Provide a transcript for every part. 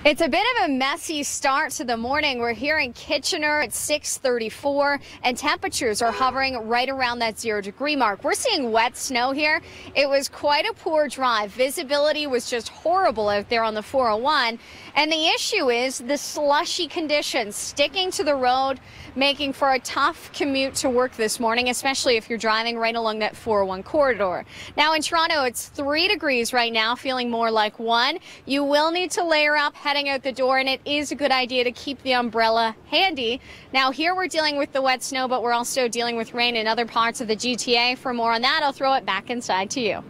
It's a bit of a messy start to the morning. We're here in Kitchener at 6:34, and temperatures are hovering right around that 0-degree mark. We're seeing wet snow here. It was quite a poor drive. Visibility was just horrible out there on the 401. And the issue is the slushy conditions sticking to the road, making for a tough commute to work this morning, especially if you're driving right along that 401 corridor. Now in Toronto, it's 3 degrees right now, feeling more like 1. You will need to layer up heading out the door, and it is a good idea to keep the umbrella handy. Now here we're dealing with the wet snow, but we're also dealing with rain in other parts of the GTA. For more on that, I'll throw it back inside to you.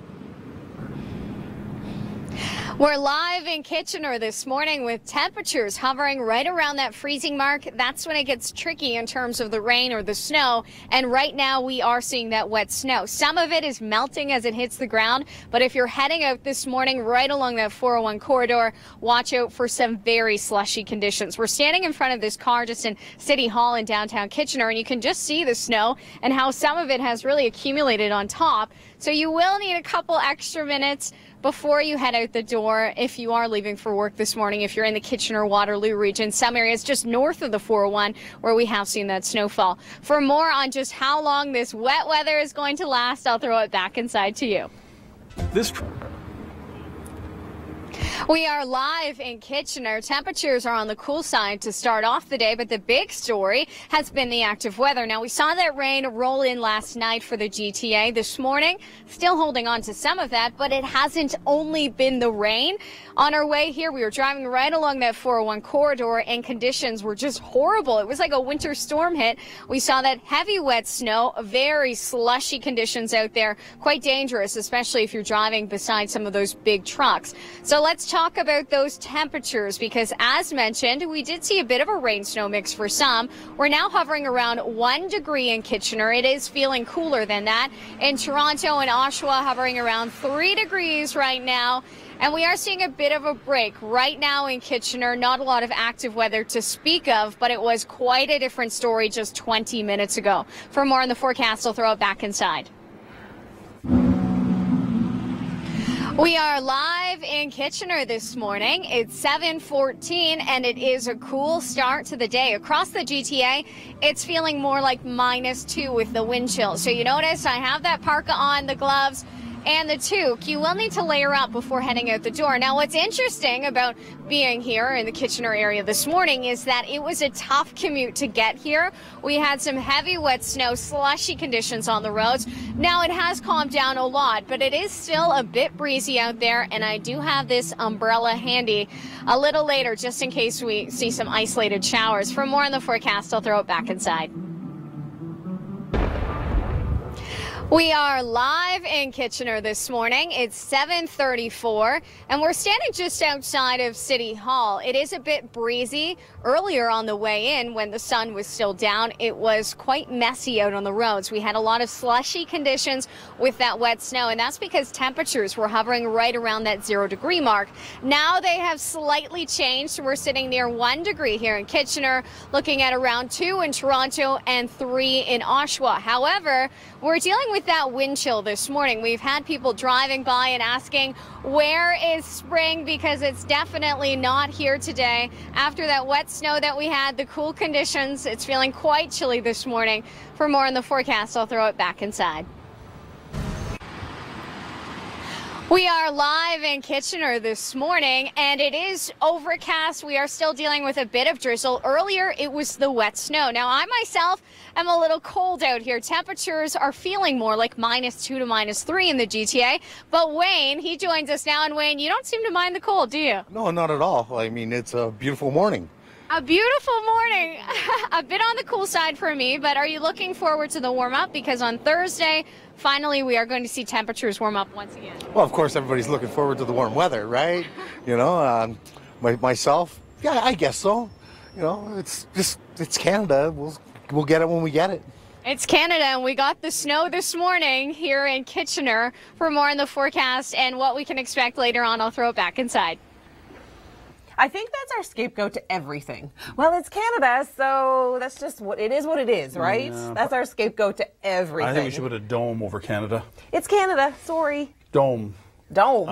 We're live in Kitchener this morning with temperatures hovering right around that freezing mark. That's when it gets tricky in terms of the rain or the snow. And right now we are seeing that wet snow. Some of it is melting as it hits the ground. But if you're heading out this morning right along that 401 corridor, watch out for some very slushy conditions. We're standing in front of this car just in City Hall in downtown Kitchener, and you can just see the snow and how some of it has really accumulated on top. So you will need a couple extra minutes before you head out the door if you are leaving for work this morning, if you're in the Kitchener-Waterloo region, some areas just north of the 401 where we have seen that snowfall. For more on just how long this wet weather is going to last, I'll throw it back inside to you. We are live in Kitchener. Temperatures are on the cool side to start off the day, but the big story has been the active weather. Now, we saw that rain roll in last night for the GTA. This morning, still holding on to some of that, but it hasn't only been the rain. On our way here, we were driving right along that 401 corridor, and conditions were just horrible. It was like a winter storm hit. We saw that heavy wet snow, very slushy conditions out there, quite dangerous, especially if you're driving beside some of those big trucks. So let's talk about those temperatures, because as mentioned, we did see a bit of a rain-snow mix for some. We're now hovering around 1 degree in Kitchener. It is feeling cooler than that. In Toronto and Oshawa, hovering around 3 degrees right now. And we are seeing a bit of a break right now in Kitchener. Not a lot of active weather to speak of, but it was quite a different story just 20 minutes ago. For more on the forecast, I'll throw it back inside. We are live in Kitchener this morning. It's 7:14, and it is a cool start to the day. Across the GTA, it's feeling more like -2 with the wind chill. So you notice I have that parka on, the gloves, and the toque. You will need to layer up before heading out the door. Now, what's interesting about being here in the Kitchener area this morning is that it was a tough commute to get here. We had some heavy wet snow, slushy conditions on the roads. Now, it has calmed down a lot, but it is still a bit breezy out there, and I do have this umbrella handy a little later just in case we see some isolated showers. For more on the forecast, I'll throw it back inside. We are live in Kitchener this morning. It's 7:34, and we're standing just outside of City Hall. It is a bit breezy. Earlier on the way in, when the sun was still down, it was quite messy out on the roads. We had a lot of slushy conditions with that wet snow, and that's because temperatures were hovering right around that 0-degree mark. Now they have slightly changed. We're sitting near 1 degree here in Kitchener, looking at around 2 in Toronto and 3 in Oshawa. However, we're dealing with that wind chill this morning. We've had people driving by and asking, where is spring? Because it's definitely not here today. After that wet snow that we had, the cool conditions, it's feeling quite chilly this morning. For more on the forecast, I'll throw it back inside. We are live in Kitchener this morning, and it is overcast. We are still dealing with a bit of drizzle. Earlier, it was the wet snow. Now, I myself am a little cold out here. Temperatures are feeling more like -2 to -3 in the GTA. But Wayne, he joins us now. And Wayne, you don't seem to mind the cold, do you? No, not at all. I mean, it's a beautiful morning. A beautiful morning. A bit on the cool side for me, but are you looking forward to the warm-up? Because on Thursday, finally, we are going to see temperatures warm up once again. Well, of course, everybody's looking forward to the warm weather, right? You know, myself, yeah, I guess so. You know, it's Canada. We'll get it when we get it. It's Canada, and we got the snow this morning here in Kitchener. For more on the forecast and what we can expect later on, I'll throw it back inside. I think that's our scapegoat to everything. Well, it's Canada, so that's just what it is, right? Yeah. That's our scapegoat to everything. I think we should put a dome over Canada. It's Canada, sorry. Dome. Dome.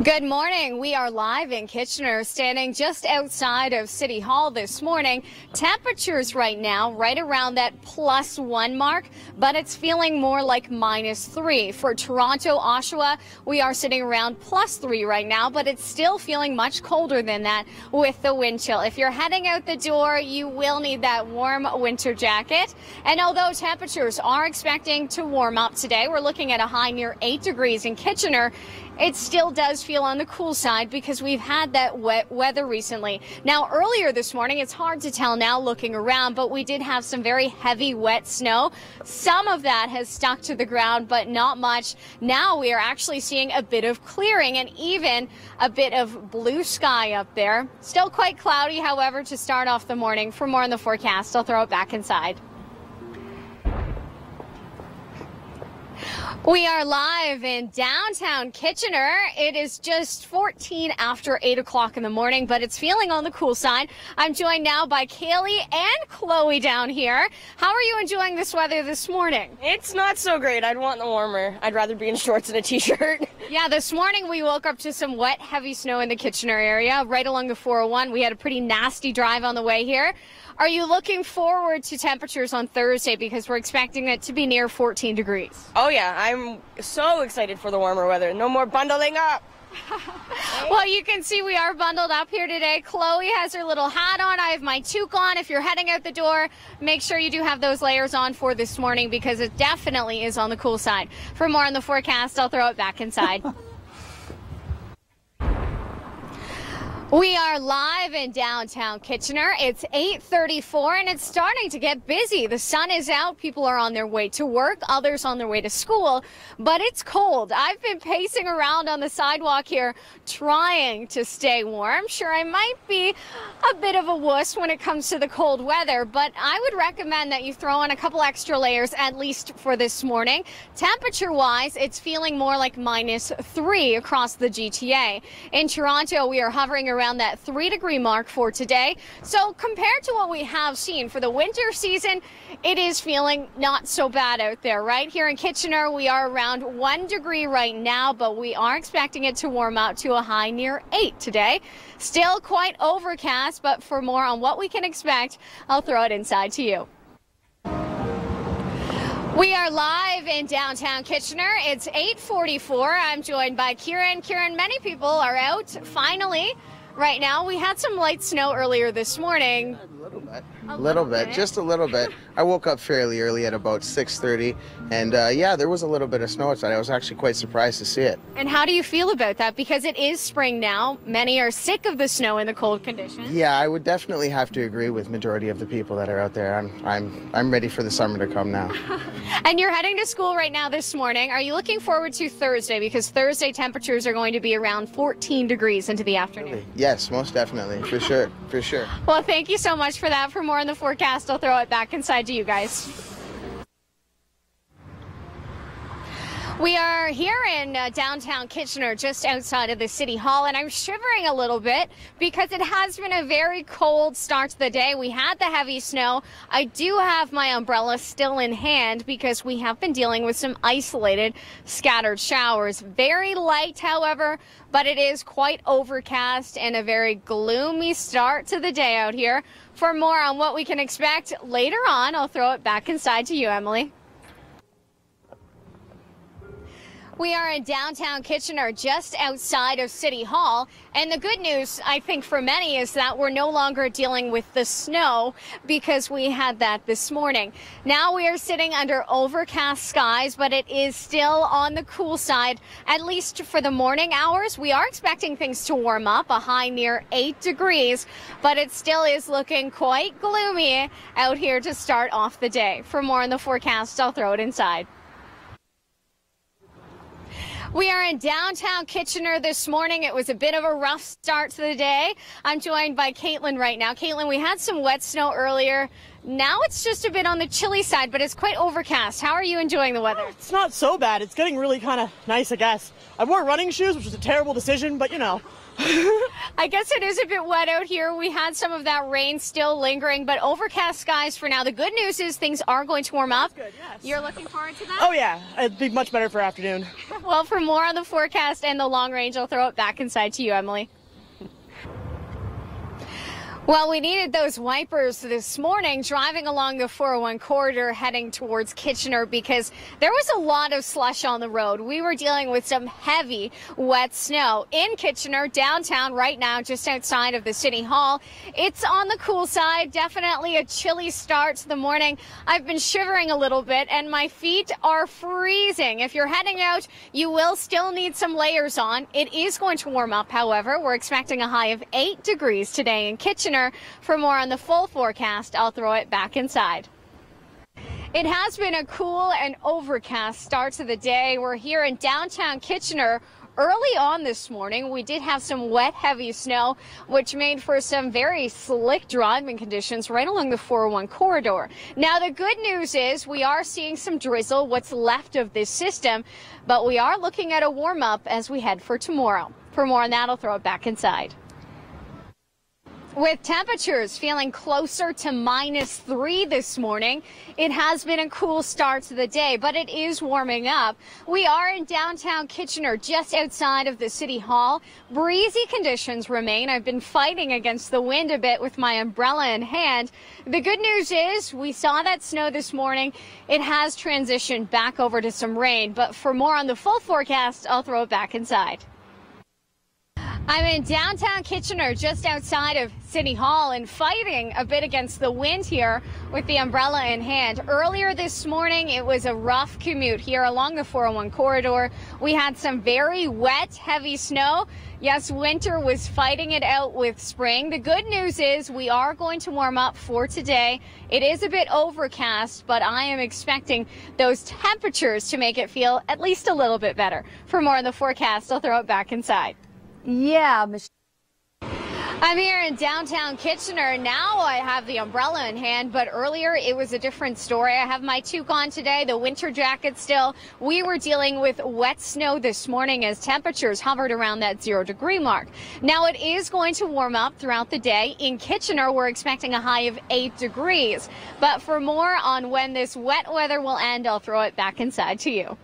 Good morning. We are live in Kitchener, standing just outside of City Hall this morning. Temperatures right now right around that +1 mark, but it's feeling more like -3. For Toronto, Oshawa, we are sitting around +3 right now, but it's still feeling much colder than that with the wind chill. If you're heading out the door, you will need that warm winter jacket. And although temperatures are expecting to warm up today, we're looking at a high near 8 degrees in Kitchener. It still does feel on the cool side because we've had that wet weather recently. Now, earlier this morning, it's hard to tell now looking around, but we did have some very heavy wet snow. Some of that has stuck to the ground, but not much. Now we are actually seeing a bit of clearing and even a bit of blue sky up there. Still quite cloudy, however, to start off the morning. For more on the forecast, I'll throw it back inside. We are live in downtown Kitchener. It is just 14 after 8 o'clock in the morning, but it's feeling on the cool side. I'm joined now by Kaylee and Chloe down here. How are you enjoying this weather this morning? It's not so great. I'd want the warmer. I'd rather be in shorts and a t-shirt. Yeah, this morning we woke up to some wet, heavy snow in the Kitchener area, right along the 401. We had a pretty nasty drive on the way here. Are you looking forward to temperatures on Thursday because we're expecting it to be near 14 degrees? Oh yeah, I'm so excited for the warmer weather. No more bundling up. Well, you can see we are bundled up here today. Chloe has her little hat on. I have my toque on. If you're heading out the door, make sure you do have those layers on for this morning because it definitely is on the cool side. For more on the forecast, I'll throw it back inside. We are live in downtown Kitchener. It's 8:34 and it's starting to get busy. The sun is out. People are on their way to work, others on their way to school, but it's cold. I've been pacing around on the sidewalk here trying to stay warm. Sure, I might be a bit of a wuss when it comes to the cold weather, but I would recommend that you throw on a couple extra layers at least for this morning. Temperature-wise, it's feeling more like -3 across the GTA. In Toronto, we are hovering around that 3-degree mark for today. So compared to what we have seen for the winter season, it is feeling not so bad out there. Right here in Kitchener, we are around 1 degree right now, but we are expecting it to warm up to a high near 8 today. Still quite overcast, but for more on what we can expect, I'll throw it inside to you. We are live in downtown Kitchener. It's 8:44. I'm joined by Kieran. Kieran, many people are out finally. Right now, we had some light snow earlier this morning. A little bit, just a little bit. I woke up fairly early at about 6:30, and yeah, there was a little bit of snow outside. I was actually quite surprised to see it. And how do you feel about that? Because it is spring now. Many are sick of the snow and the cold conditions. Yeah, I would definitely have to agree with majority of the people that are out there. I'm ready for the summer to come now. And you're heading to school right now this morning. Are you looking forward to Thursday? Because Thursday temperatures are going to be around 14 degrees into the afternoon. Yes, most definitely, for sure, for sure. Well, thank you so much for that. For more on the forecast, I'll throw it back inside to you guys. We are here in downtown Kitchener, just outside of the City Hall, and I'm shivering a little bit because it has been a very cold start to the day. We had the heavy snow. I do have my umbrella still in hand because we have been dealing with some isolated scattered showers. Very light, however, but it is quite overcast and a very gloomy start to the day out here. For more on what we can expect later on, I'll throw it back inside to you, Emily. We are in downtown Kitchener, just outside of City Hall. And the good news, I think, for many is that we're no longer dealing with the snow because we had that this morning. Now we are sitting under overcast skies, but it is still on the cool side, at least for the morning hours. We are expecting things to warm up, a high near 8 degrees, but it still is looking quite gloomy out here to start off the day. For more on the forecast, I'll throw it inside. We are in downtown Kitchener this morning. It was a bit of a rough start to the day. I'm joined by Caitlin right now. Caitlin, we had some wet snow earlier Now it's just a bit on the chilly side, but it's quite overcast. How are you enjoying the weather? It's not so bad. It's getting really kind of nice, I guess. I wore running shoes, which was a terrible decision, but you know. I guess it is a bit wet out here. We had some of that rain still lingering, but overcast skies for now. The good news is things are going to warm up. Good, yes. You're looking forward to that? Oh yeah, it'd be much better for afternoon. Well, for more on the forecast and the long range, I'll throw it back inside to you, Emily. Well, we needed those wipers this morning driving along the 401 corridor heading towards Kitchener because there was a lot of slush on the road. We were dealing with some heavy, wet snow in Kitchener, downtown right now, just outside of the City Hall. It's on the cool side, definitely a chilly start to the morning. I've been shivering a little bit and my feet are freezing. If you're heading out, you will still need some layers on. It is going to warm up, however. We're expecting a high of 8 degrees today in Kitchener. For more on the full forecast, I'll throw it back inside. It has been a cool and overcast start to the day. We're here in downtown Kitchener. Early on this morning, we did have some wet, heavy snow, which made for some very slick driving conditions right along the 401 corridor. Now, the good news is we are seeing some drizzle, what's left of this system, but we are looking at a warm-up as we head for tomorrow. For more on that, I'll throw it back inside. With temperatures feeling closer to -3 this morning, it has been a cool start to the day, but it is warming up. We are in downtown Kitchener, just outside of the City Hall. Breezy conditions remain. I've been fighting against the wind a bit with my umbrella in hand. The good news is we saw that snow this morning. It has transitioned back over to some rain, but for more on the full forecast, I'll throw it back inside. I'm in downtown Kitchener, just outside of City Hall, and fighting a bit against the wind here with the umbrella in hand. Earlier this morning, it was a rough commute here along the 401 corridor. We had some very wet, heavy snow. Yes, winter was fighting it out with spring. The good news is we are going to warm up for today. It is a bit overcast, but I am expecting those temperatures to make it feel at least a little bit better. For more on the forecast, I'll throw it back inside. Yeah, I'm here in downtown Kitchener. Now I have the umbrella in hand, but earlier it was a different story. I have my toque on today, the winter jacket still. We were dealing with wet snow this morning as temperatures hovered around that 0-degree mark. Now it is going to warm up throughout the day. In Kitchener, we're expecting a high of 8 degrees. But for more on when this wet weather will end, I'll throw it back inside to you.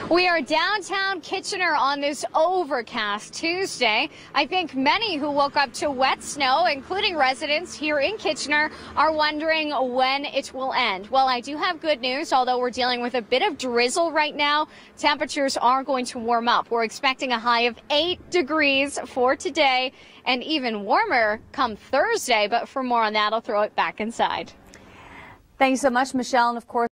We are downtown Kitchener on this overcast Tuesday. I think many who woke up to wet snow, including residents here in Kitchener, are wondering when it will end. Well, I do have good news. Although we're dealing with a bit of drizzle right now, temperatures are going to warm up. We're expecting a high of 8 degrees for today and even warmer come Thursday. But for more on that, I'll throw it back inside. thanks so much, Michelle. And of course,